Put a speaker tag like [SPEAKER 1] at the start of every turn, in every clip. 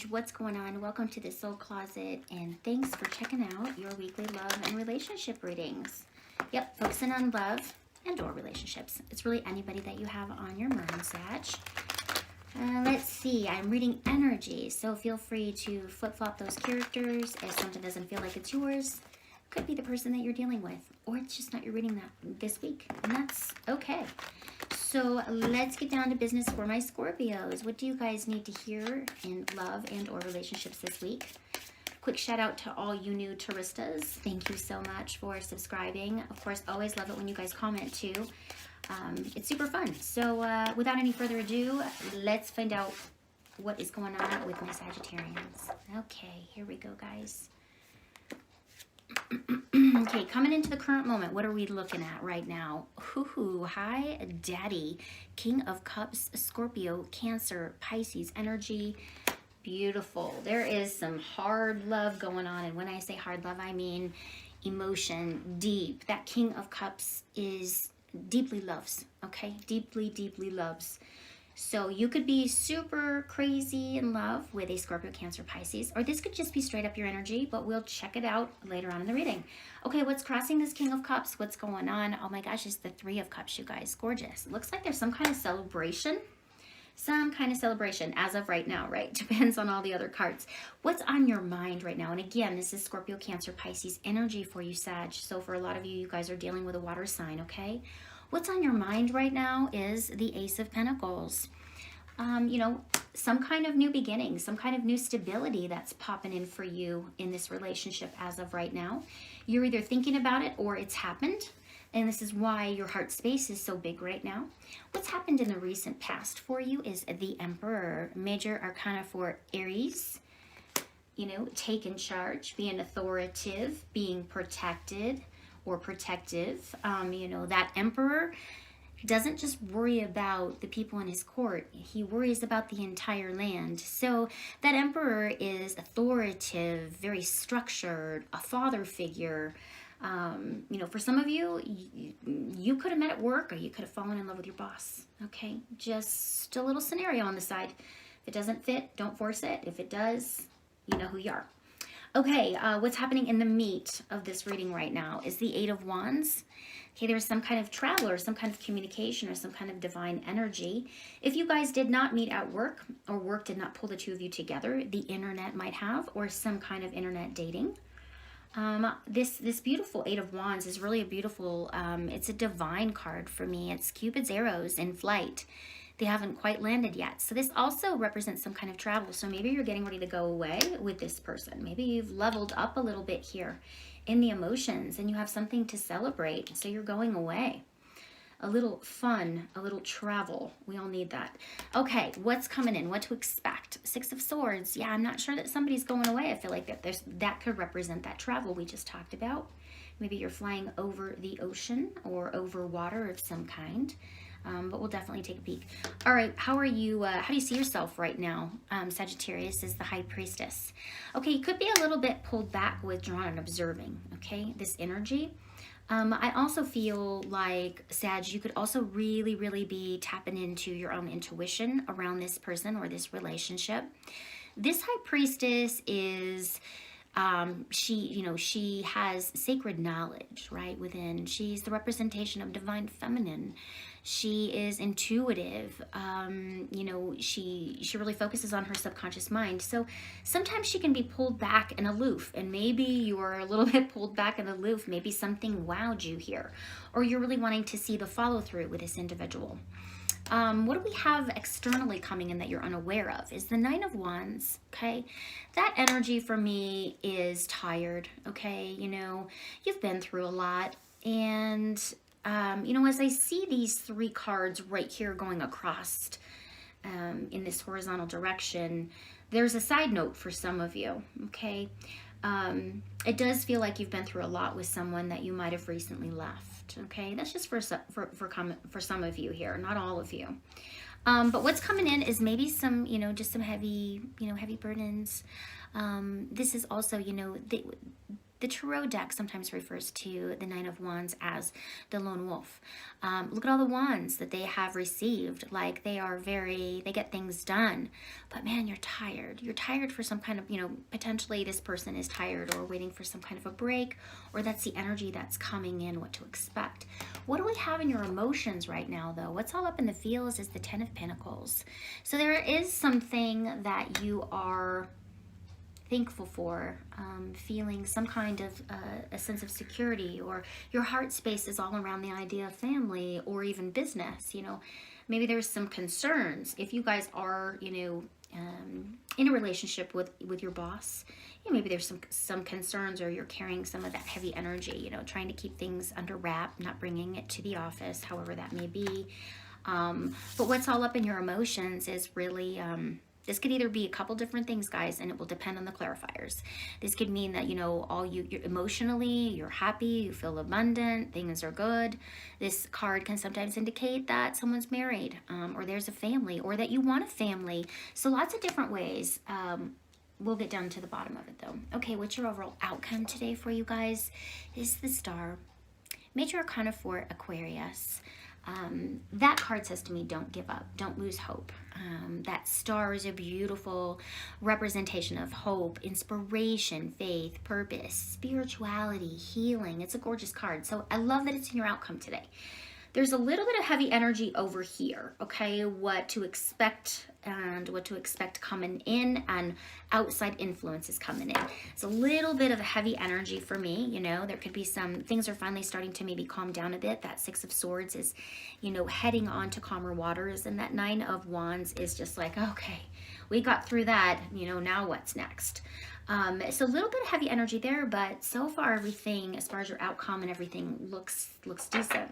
[SPEAKER 1] what's going on? Welcome to the Soul Closet, and thanks for checking out your weekly love and relationship readings. Yep, focusing on love and or relationships. It's really anybody that you have on your mind, Sag. Let's see, I'm reading energy, so feel free to flip-flop those characters if something doesn't feel like it's yours. Could be the person that you're dealing with, or it's just not your reading that this week, and that's okay. So let's get down to business for my Scorpios. What do you guys need to hear in love and or relationships this week? Quick shout out to all you new Taristas. Thank you so much for subscribing. Of course, always love it when you guys comment too. It's super fun. So without any further ado, let's find out what is going on with my Sagittarians. Okay, here we go, guys. Okay, coming into the current moment, what are we looking at right now? Ooh, hi, Daddy. King of Cups, Scorpio, Cancer, Pisces energy. Beautiful. There is some hard love going on. And when I say hard love, I mean emotion, deep. That King of Cups is deeply loves, okay? Deeply, deeply loves. So you could be super crazy in love with a Scorpio, Cancer, Pisces, or this could just be straight up your energy, but we'll check it out later on in the reading. Okay, what's crossing this King of Cups? What's going on? Oh my gosh, it's the Three of Cups, you guys. Gorgeous. Looks like there's some kind of celebration. Some kind of celebration as of right now, right? Depends on all the other cards. What's on your mind right now? And again, this is Scorpio, Cancer, Pisces energy for you, Sag. So for a lot of you, you guys are dealing with a water sign, okay? What's on your mind right now is the Ace of Pentacles. You know, some kind of new beginning, some kind of new stability that's popping in for you in this relationship as of right now. You're either thinking about it or it's happened. And this is why your heart space is so big right now. What's happened in the recent past for you is the Emperor, major arcana for Aries. You know, taking charge, being authoritative, being protected or protective. You know, that Emperor doesn't just worry about the people in his court. He worries about the entire land. So that Emperor is authoritative, very structured, a father figure. You know, for some of you, you could have met at work, or you could have fallen in love with your boss. Okay, just a little scenario on the side. If it doesn't fit, don't force it. If it does, you know who you are. Okay, what's happening in the meat of this reading right now is the Eight of Wands. Okay, there's some kind of travel or some kind of communication or some kind of divine energy. If you guys did not meet at work, or work did not pull the two of you together, the internet might have, or some kind of internet dating. This beautiful Eight of Wands is really a beautiful, it's a divine card for me. It's Cupid's arrows in flight. They haven't quite landed yet. So this also represents some kind of travel. So maybe you're getting ready to go away with this person. Maybe you've leveled up a little bit here in the emotions and you have something to celebrate. So you're going away. A little fun, a little travel. We all need that. Okay, what's coming in? What to expect? Six of Swords. Yeah, I'm not sure that somebody's going away. I feel like that could represent that travel we just talked about. Maybe you're flying over the ocean or over water of some kind. But we'll definitely take a peek. All right, how are you? How do you see yourself right now? Sagittarius is the High Priestess. Okay, you could be a little bit pulled back, withdrawn, and observing. Okay, this energy. I also feel like, Sag, you could also really, really be tapping into your own intuition around this person or this relationship. This High Priestess is, she has sacred knowledge, right, within. She's the representation of divine feminine. She is intuitive. You know, she really focuses on her subconscious mind. So sometimes she can be pulled back and aloof, and maybe you're a little bit pulled back and aloof. Maybe something wowed you here, or you're really wanting to see the follow through with this individual. What do we have externally coming in that you're unaware of is the Nine of Wands, okay? That energy for me is tired, okay? You know, you've been through a lot, and you know, as I see these three cards right here going across in this horizontal direction, there's a side note for some of you, okay? It does feel like you've been through a lot with someone that you might have recently left, okay? That's just for some of you here, not all of you. But what's coming in is maybe some, you know, just some heavy, you know, heavy burdens. This is also, you know, The tarot deck sometimes refers to the Nine of Wands as the lone wolf. Look at all the wands that they have received. Like they get things done. But man, you're tired. You're tired for some kind of, potentially this person is tired or waiting for some kind of a break, or that's the energy that's coming in, what to expect. What do we have in your emotions right now, though? What's all up in the feels is the Ten of Pentacles. So there is something that you are thankful for, feeling some kind of a sense of security, or your heart space is all around the idea of family or even business. Maybe there's some concerns if you guys are in a relationship with your boss. Maybe there's some concerns, or you're carrying some of that heavy energy, trying to keep things under wrap, not bringing it to the office, however that may be. But what's all up in your emotions is really this could either be a couple different things, guys, and it will depend on the clarifiers. This could mean that, you're emotionally, you're happy, you feel abundant, things are good. This card can sometimes indicate that someone's married, or there's a family, or that you want a family. So lots of different ways. We'll get down to the bottom of it, though. Okay, what's your overall outcome today for you guys? Is the Star. Major Arcana for Aquarius. That card says to me, don't give up, don't lose hope. That Star is a beautiful representation of hope, inspiration, faith, purpose, spirituality, healing. It's a gorgeous card. So I love that it's in your outcome today. There's a little bit of heavy energy over here, okay? What to expect and what to expect coming in, and outside influences coming in. It's a little bit of a heavy energy for me, there could be some things are finally starting to maybe calm down a bit. That Six of Swords is, heading on to calmer waters, and that Nine of Wands is just like, okay, we got through that, now what's next? So a little bit of heavy energy there, but so far everything, as far as your outcome and everything, looks decent.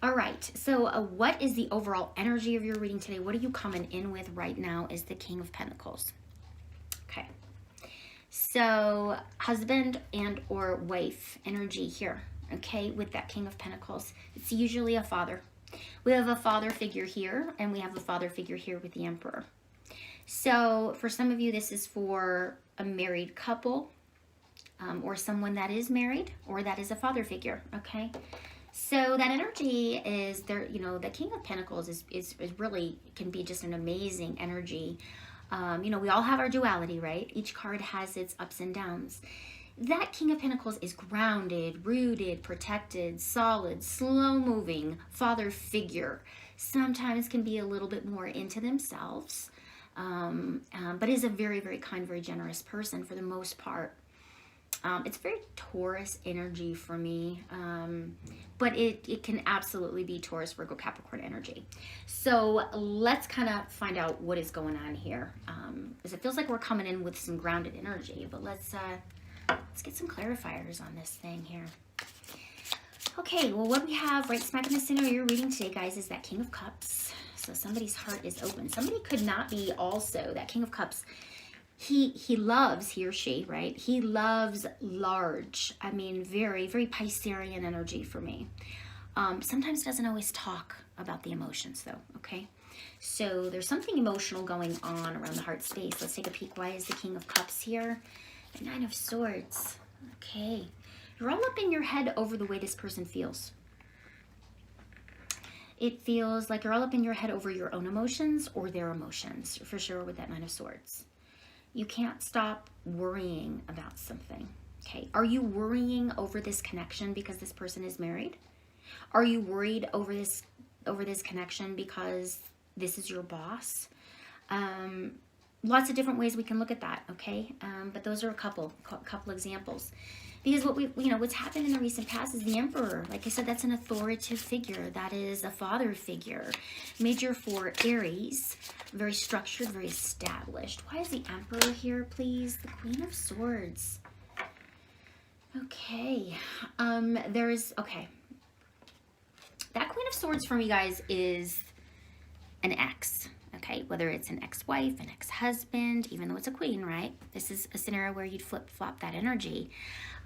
[SPEAKER 1] All right, so what is the overall energy of your reading today? What are you coming in with right now is the King of Pentacles. Okay, so husband and or wife energy here, okay, with that King of Pentacles. It's usually a father. We have a father figure here, and we have a father figure here with the Emperor. So for some of you, this is for a married couple, or someone that is married, or that is a father figure, okay? So that energy is there, the King of Pentacles is really, can be just an amazing energy. We all have our duality, right? Each card has its ups and downs. That King of Pentacles is grounded, rooted, protected, solid, slow-moving father figure. Sometimes can be a little bit more into themselves, but is a very, very kind, very generous person for the most part. It's very Taurus energy for me, but it can absolutely be Taurus, Virgo, Capricorn energy. So let's kind of find out what is going on here, because it feels like we're coming in with some grounded energy, but let's get some clarifiers on this thing here. Okay, well, what we have right smack in the center of your reading today, guys, is that King of Cups. So somebody's heart is open. Somebody could not be also that King of Cups. He loves, he or she, right? He loves large. I mean, very, very Piscean energy for me. Sometimes doesn't always talk about the emotions, though, okay? So there's something emotional going on around the heart space. Let's take a peek. Why is the King of Cups here? The Nine of Swords. Okay. You're all up in your head over the way this person feels. It feels like you're all up in your head over your own emotions or their emotions, for sure, with that Nine of Swords. You can't stop worrying about something, okay? Are you worrying over this connection because this person is married? Are you worried over this connection because this is your boss? Lots of different ways we can look at that, okay? But those are a couple examples. Because what's happened in the recent past is the Emperor. Like I said, that's an authoritative figure. That is a father figure. Major for Aries. Very structured, very established. Why is the Emperor here, please? The Queen of Swords. Okay. Okay. That Queen of Swords for me, guys, is an ex. Okay, whether it's an ex-wife, an ex-husband, even though it's a queen, right? This is a scenario where you'd flip-flop that energy.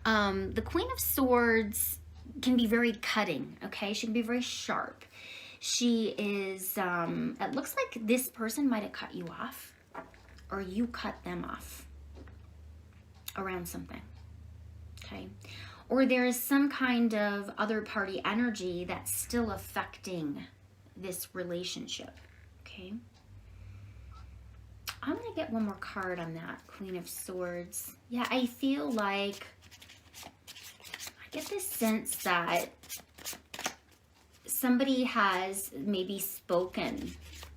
[SPEAKER 1] The Queen of Swords can be very cutting, okay? She can be very sharp. She is, it looks like this person might have cut you off, or you cut them off. around something, okay? Or there is some kind of other party energy that's still affecting this relationship, okay? I'm going to get one more card on that, Queen of Swords. Yeah, I feel like, I get this sense that somebody has maybe spoken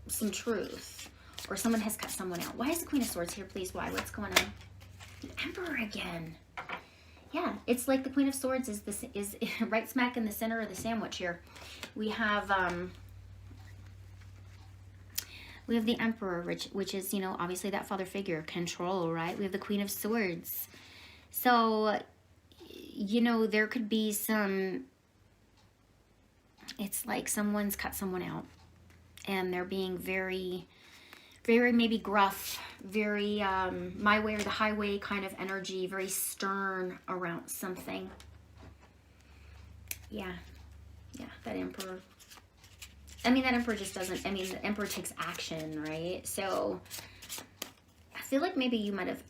[SPEAKER 1] some truth, or someone has cut someone out. Why is the Queen of Swords here, please? Why? What's going on? The Emperor again. Yeah, it's like the Queen of Swords is right smack in the center of the sandwich here. We have the Emperor, which is, you know, obviously that father figure, control, right? We have the Queen of Swords. So, you know, there could be some, it's like someone's cut someone out and they're being very, very maybe gruff, very my way or the highway kind of energy, very stern around something. Yeah, that Emperor. I mean, that Emperor just doesn't, I mean, the Emperor takes action, right? So I feel like maybe you might have,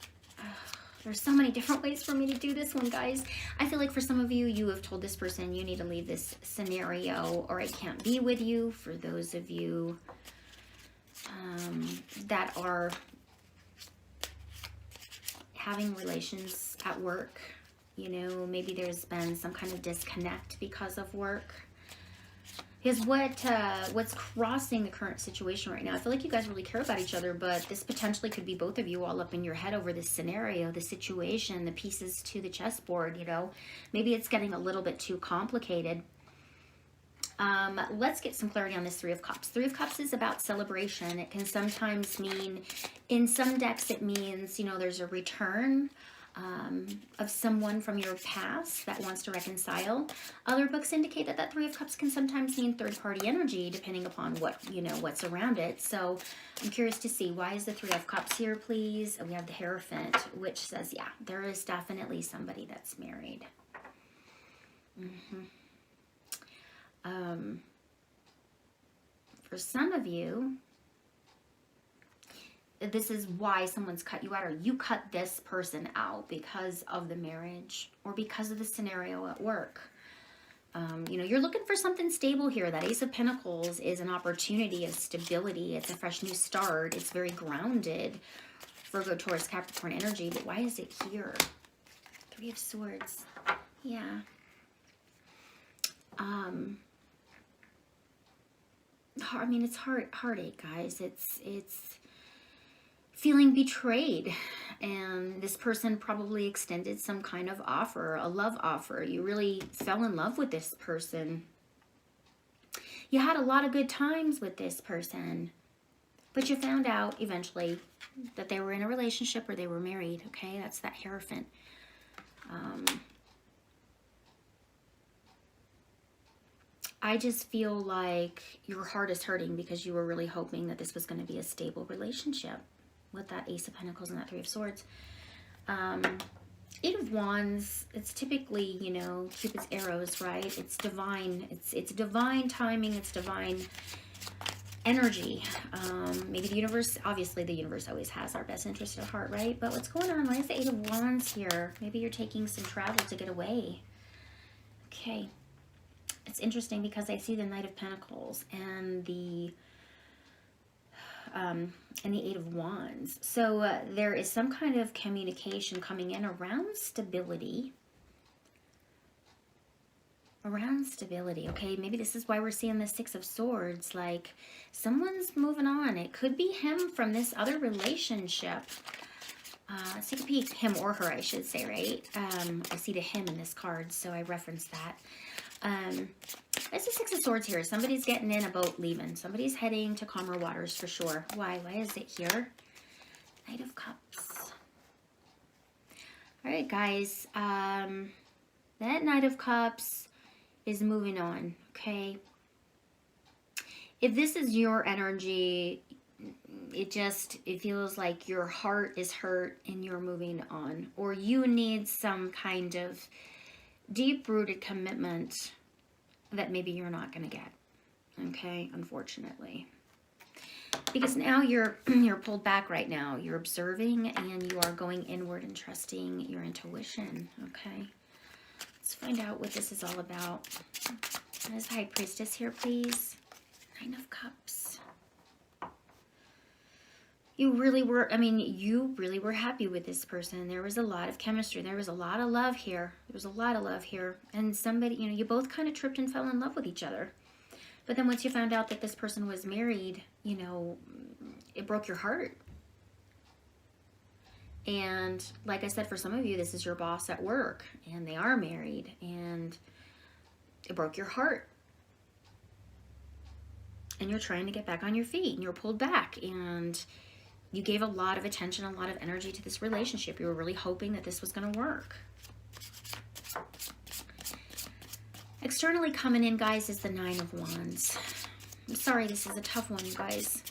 [SPEAKER 1] there's so many different ways for me to do this one, guys. I feel like for some of you, you have told this person you need to leave this scenario or I can't be with you. For those of you that are having relations at work, you know, maybe there's been some kind of disconnect because of work. Because what's crossing the current situation right now, I feel like you guys really care about each other, but this potentially could be both of you all up in your head over this scenario, the situation, the pieces to the chessboard, you know. Maybe it's getting a little bit too complicated. Let's get some clarity on this Three of Cups. Three of Cups is about celebration. It can sometimes mean, in some decks it means, you know, there's a return of someone from your past that wants to reconcile. Other books indicate that that Three of Cups can sometimes mean third-party energy, depending upon what, you know, what's around it. So I'm curious to see, why is the Three of Cups here, please? And we have the Hierophant, which says, yeah, there is definitely somebody that's married. For some of you, this is why someone's cut you out, or you cut this person out because of the marriage or because of the scenario at work. You know, you're looking for something stable here. That Ace of Pentacles is an opportunity of stability. It's a fresh new start. It's very grounded. Virgo, Taurus, Capricorn energy. But why is it here? Three of Swords. Yeah. I mean, it's heartache, guys. It's feeling betrayed, and this person probably extended some kind of offer, a love offer. You really fell in love with this person. You had a lot of good times with this person, but you found out eventually that they were in a relationship or they were married. Okay, that's that Hierophant. I just feel like your heart is hurting because you were really hoping that this was going to be a stable relationship with that Ace of Pentacles and that Three of Swords. Eight of Wands, it's typically, you know, Cupid's arrows, right? It's divine. It's divine timing. It's divine energy. Maybe the universe, obviously the universe always has our best interest at heart, right? But what's going on? Why is the Eight of Wands here? Maybe you're taking some travel to get away. Okay. It's interesting because I see the Knight of Pentacles and the Eight of Wands. So there is some kind of communication coming in around stability. Around stability, okay? Maybe this is why we're seeing the Six of Swords. Like, someone's moving on. It could be him from this other relationship. Let's take a peek. Him or her, I should say, right? I see the him in this card, so I referenced that. There's a Six of Swords here. Somebody's getting in a boat, leaving. Somebody's heading to calmer waters for sure. Why? Why is it here? Knight of Cups. All right, guys. That Knight of Cups is moving on, okay? If this is your energy, it feels like your heart is hurt and you're moving on. Or you need some kind of deep-rooted commitment that maybe you're not going to get, okay, unfortunately. Because now you're pulled back right now. You're observing and you are going inward and trusting your intuition. Okay. Let's find out what this is all about. Is High Priestess here, please? Nine of Cups. You really were, I mean, you really were happy with this person. There was a lot of chemistry. There was a lot of love here. There was a lot of love here. And somebody, you know, you both kind of tripped and fell in love with each other. But then once you found out that this person was married, you know, it broke your heart. And like I said, for some of you, this is your boss at work and they are married and it broke your heart. And you're trying to get back on your feet and you're pulled back and you gave a lot of attention, a lot of energy to this relationship. You were really hoping that this was going to work. Externally coming in, guys, is the Nine of Wands. I'm sorry, this is a tough one, you guys.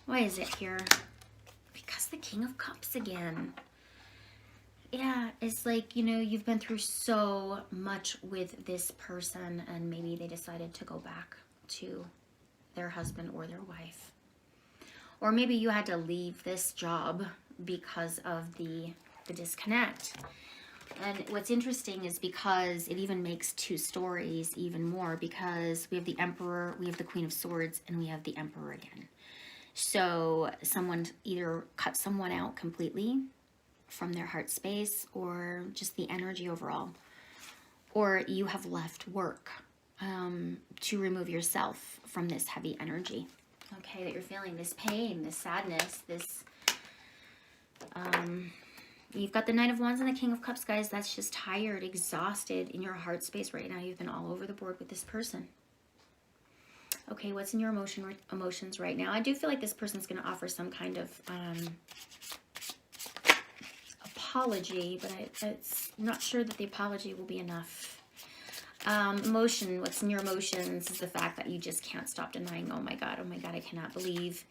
[SPEAKER 1] Why is it here? Because the King of Cups again. Yeah, it's like, you know, you've been through so much with this person and maybe they decided to go back to their husband or their wife. Or maybe you had to leave this job because of the disconnect. And what's interesting is because it even makes two stories even more, because we have the Emperor, we have the Queen of Swords, and we have the Emperor again. So someone either cut someone out completely from their heart space or just the energy overall. Or you have left work to remove yourself from this heavy energy. Okay, that you're feeling this pain, this sadness, this... You've got the Knight of Wands and the King of Cups, guys. That's just tired, exhausted in your heart space right now. You've been all over the board with this person. Okay, what's in your emotions right now? I do feel like this person's going to offer some kind of apology, but it's not sure that the apology will be enough. Emotion, what's in your emotions is the fact that you just can't stop denying, oh my God, I cannot believe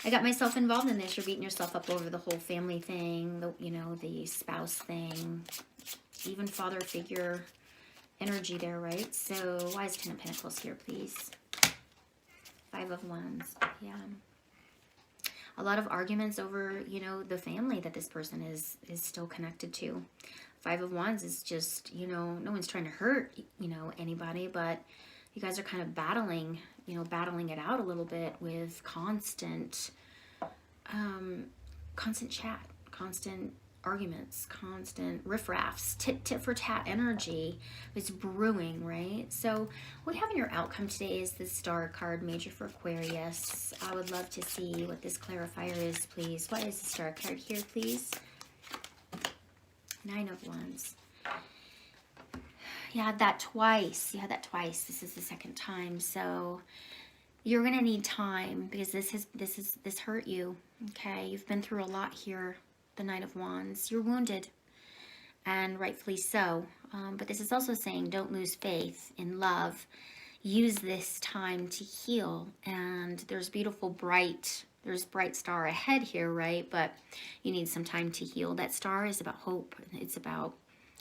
[SPEAKER 1] I got myself involved in this. You're beating yourself up over the whole family thing, you know, the spouse thing, even father figure energy there, right? So why is Ten of Pentacles here, please? Five of Wands, yeah. A lot of arguments over, you know, the family that this person is still connected to. Five of Wands is just, you know, no one's trying to hurt, you know, anybody, but you guys are kind of battling, you know, battling it out a little bit with constant chat, constant arguments, constant riffraffs, tit for tat energy is brewing, right? So what we have in your outcome today is the Star card, major for Aquarius. I would love to see what this clarifier is, please. What is the Star card here, please? Nine of Wands. You had that twice. You had that twice. This is the second time. So you're going to need time because this hurt you. Okay. You've been through a lot here. The Knight of Wands. You're wounded, and rightfully so. But this is also saying don't lose faith in love. Use this time to heal. And there's beautiful, bright star ahead here, right? But you need some time to heal. That star is about hope. It's about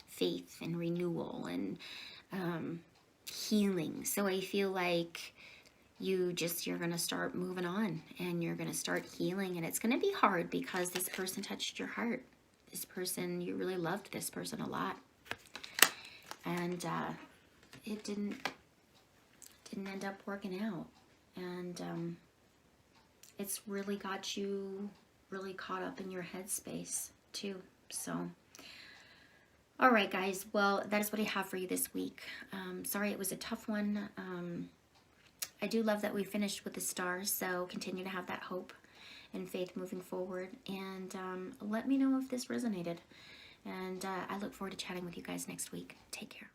[SPEAKER 1] faith and renewal and healing. So I feel like you're going to start moving on and you're going to start healing, and it's going to be hard because this person touched your heart. This person, you really loved this person a lot, and it didn't end up working out, and it's really got you really caught up in your headspace too. So all right, guys, well, that is what I have for you this week. Sorry it was a tough one. I do love that we finished with the stars, so continue to have that hope and faith moving forward. And let me know if this resonated. And I look forward to chatting with you guys next week. Take care.